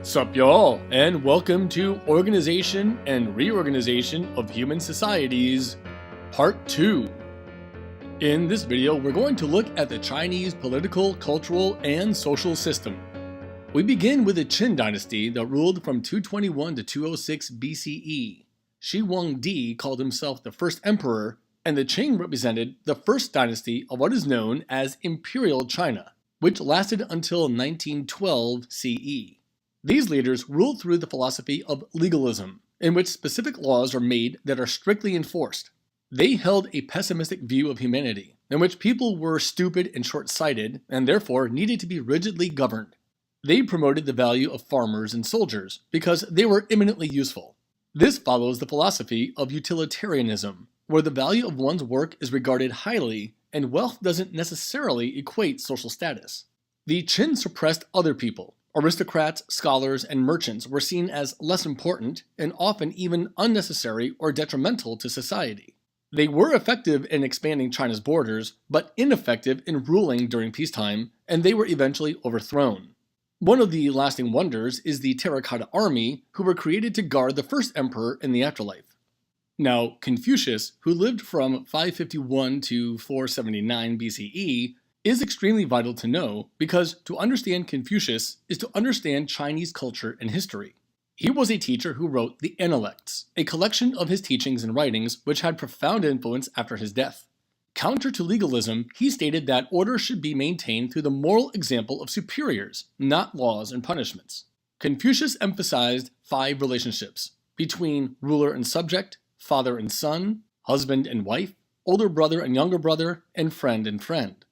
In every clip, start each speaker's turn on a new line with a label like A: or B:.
A: Sup y'all, and welcome to Organization and Reorganization of Human Societies, Part 2. In this video, we're going to look at the Chinese political, cultural, and social system. We begin with the Qin Dynasty that ruled from 221 to 206 BCE. Shi Huangdi called himself the first emperor, and the Qing represented the first dynasty of what is known as Imperial China, which lasted until 1912 CE. These leaders ruled through the philosophy of legalism, in which specific laws are made that are strictly enforced. They held a pessimistic view of humanity, in which people were stupid and short-sighted, and therefore needed to be rigidly governed. They promoted the value of farmers and soldiers, because they were eminently useful. This follows the philosophy of utilitarianism, where the value of one's work is regarded highly, and wealth doesn't necessarily equate social status. The Qin suppressed other people. Aristocrats, scholars, and merchants were seen as less important and often even unnecessary or detrimental to society. They were effective in expanding China's borders, but ineffective in ruling during peacetime, and they were eventually overthrown. One of the lasting wonders is the Terracotta Army, who were created to guard the first emperor in the afterlife. Now, Confucius, who lived from 551 to 479 BCE, is extremely vital to know because to understand Confucius is to understand Chinese culture and history. He was a teacher who wrote the Analects, a collection of his teachings and writings which had profound influence after his death. Counter to legalism, he stated that order should be maintained through the moral example of superiors, not laws and punishments. Confucius emphasized 5 relationships between ruler and subject, father and son, husband and wife, older brother and younger brother, and friend and friend.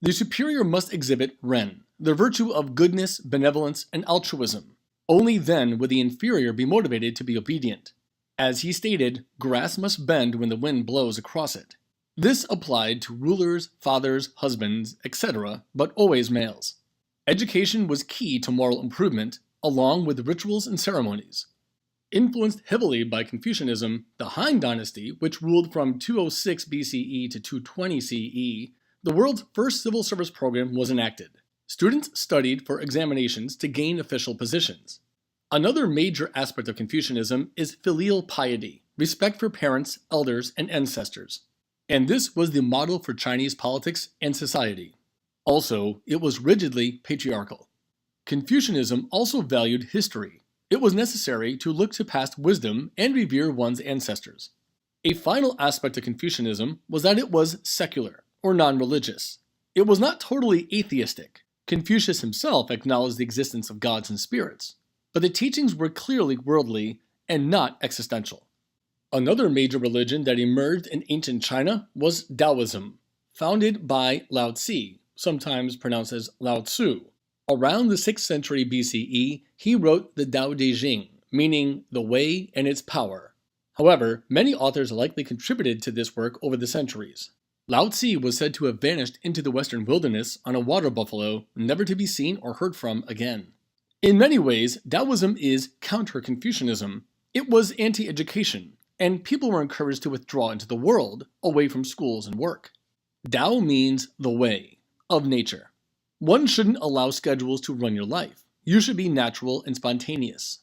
A: The superior must exhibit Ren, the virtue of goodness, benevolence, and altruism. Only then would the inferior be motivated to be obedient. As he stated, grass must bend when the wind blows across it. This applied to rulers, fathers, husbands, etc., but always males. Education was key to moral improvement, along with rituals and ceremonies. Influenced heavily by Confucianism, the Han Dynasty, which ruled from 206 BCE to 220 CE, the world's first civil service program was enacted. Students studied for examinations to gain official positions. Another major aspect of Confucianism is filial piety, respect for parents, elders, and ancestors. And this was the model for Chinese politics and society. Also, it was rigidly patriarchal. Confucianism also valued history. It was necessary to look to past wisdom and revere one's ancestors. A final aspect of Confucianism was that it was secular, or non-religious. It was not totally atheistic. Confucius himself acknowledged the existence of gods and spirits, but the teachings were clearly worldly and not existential. Another major religion that emerged in ancient China was Taoism, founded by Lao Tzu, sometimes pronounced as Lao Tzu. Around the 6th century BCE, he wrote the Tao Te Ching, meaning the way and its power. However, many authors likely contributed to this work over the centuries. Lao Tzu was said to have vanished into the western wilderness on a water buffalo, never to be seen or heard from again. In many ways, Taoism is counter-Confucianism. It was anti-education, and people were encouraged to withdraw into the world, away from schools and work. Tao means the way, of nature. One shouldn't allow schedules to run your life. You should be natural and spontaneous.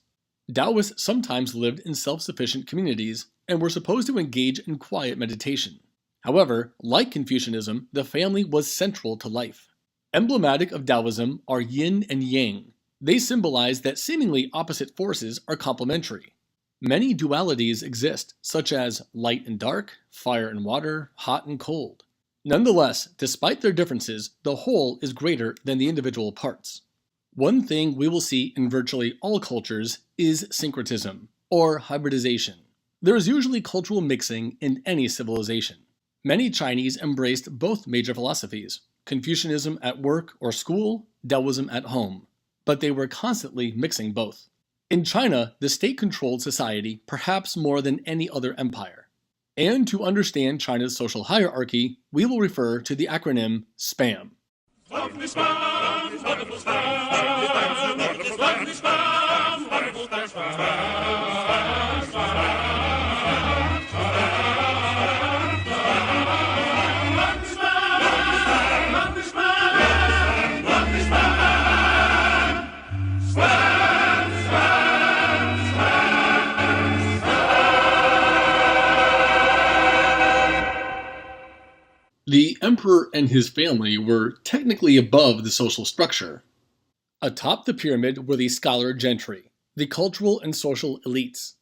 A: Taoists sometimes lived in self-sufficient communities and were supposed to engage in quiet meditation. However, like Confucianism, the family was central to life. Emblematic of Taoism are yin and yang. They symbolize that seemingly opposite forces are complementary. Many dualities exist, such as light and dark, fire and water, hot and cold. Nonetheless, despite their differences, the whole is greater than the individual parts. One thing we will see in virtually all cultures is syncretism, or hybridization. There is usually cultural mixing in any civilization. Many Chinese embraced both major philosophies, Confucianism at work or school, Taoism at home, but they were constantly mixing both. In China, the state controlled society perhaps more than any other empire. And to understand China's social hierarchy, we will refer to the acronym SPAM.
B: Spam!
A: emperor and his family were technically above the social structure. Atop the pyramid were the scholar gentry, the cultural and social elites.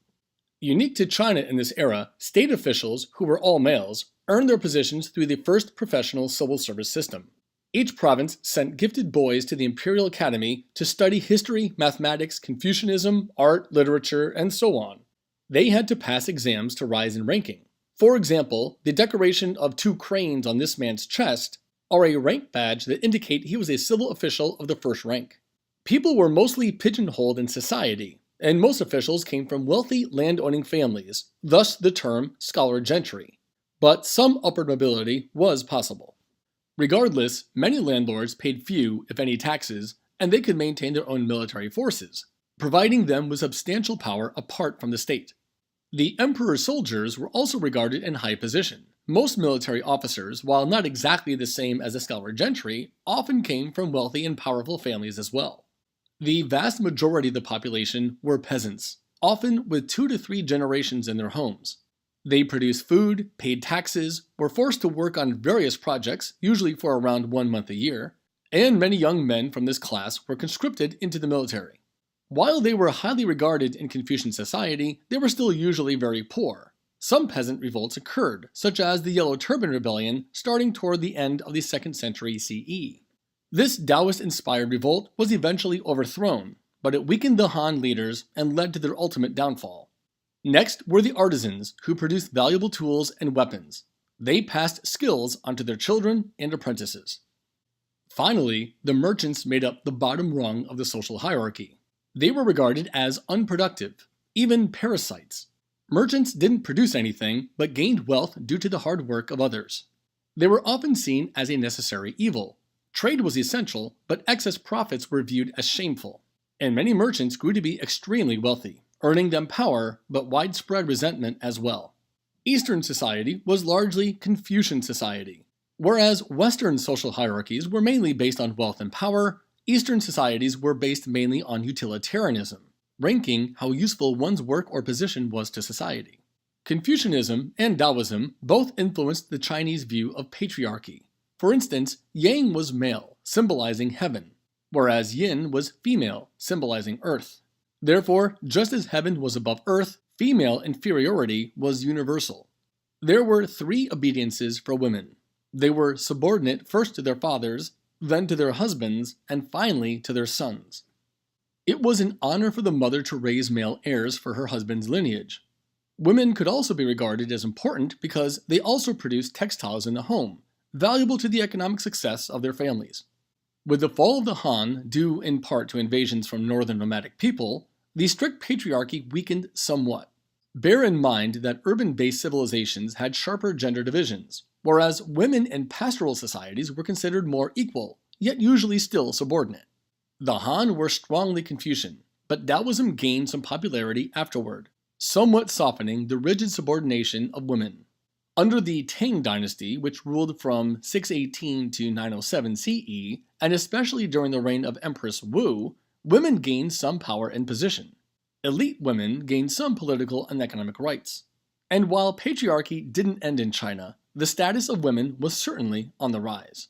A: Unique to China in this era, state officials, who were all males, earned their positions through the first professional civil service system. Each province sent gifted boys to the Imperial Academy to study history, mathematics, Confucianism, art, literature, and so on. They had to pass exams to rise in ranking. For example, the decoration of 2 cranes on this man's chest are a rank badge that indicate he was a civil official of the first rank. People were mostly pigeonholed in society, and most officials came from wealthy land-owning families, thus the term scholar gentry. But some upward mobility was possible. Regardless, many landlords paid few, if any, taxes, and they could maintain their own military forces, providing them with substantial power apart from the state. The emperor's soldiers were also regarded in high position. Most military officers, while not exactly the same as the scholar gentry, often came from wealthy and powerful families as well. The vast majority of the population were peasants, often with 2 to 3 generations in their homes. They produced food, paid taxes, were forced to work on various projects, usually for around 1 month a year, and many young men from this class were conscripted into the military. While they were highly regarded in Confucian society, they were still usually very poor. Some peasant revolts occurred, such as the Yellow Turban Rebellion starting toward the end of the 2nd century CE. This Taoist-inspired revolt was eventually overthrown, but it weakened the Han leaders and led to their ultimate downfall. Next were the artisans, who produced valuable tools and weapons. They passed skills onto their children and apprentices. Finally, the merchants made up the bottom rung of the social hierarchy. They were regarded as unproductive, even parasites. Merchants didn't produce anything, but gained wealth due to the hard work of others. They were often seen as a necessary evil. Trade was essential, but excess profits were viewed as shameful. And many merchants grew to be extremely wealthy, earning them power, but widespread resentment as well. Eastern society was largely Confucian society. Whereas Western social hierarchies were mainly based on wealth and power, Eastern societies were based mainly on utilitarianism, ranking how useful one's work or position was to society. Confucianism and Taoism both influenced the Chinese view of patriarchy. For instance, Yang was male, symbolizing heaven, whereas Yin was female, symbolizing earth. Therefore, just as heaven was above earth, female inferiority was universal. There were 3 obediences for women. They were subordinate first to their fathers, then to their husbands, and finally to their sons. It was an honor for the mother to raise male heirs for her husband's lineage. Women could also be regarded as important because they also produced textiles in the home, valuable to the economic success of their families. With the fall of the Han, due in part to invasions from northern nomadic people, the strict patriarchy weakened somewhat. Bear in mind that urban-based civilizations had sharper gender divisions, whereas women in pastoral societies were considered more equal, yet usually still subordinate. The Han were strongly Confucian, but Taoism gained some popularity afterward, somewhat softening the rigid subordination of women. Under the Qin Dynasty, which ruled from 618 to 907 CE, and especially during the reign of Empress Wu, women gained some power and position. Elite women gained some political and economic rights. And while patriarchy didn't end in China, the status of women was certainly on the rise.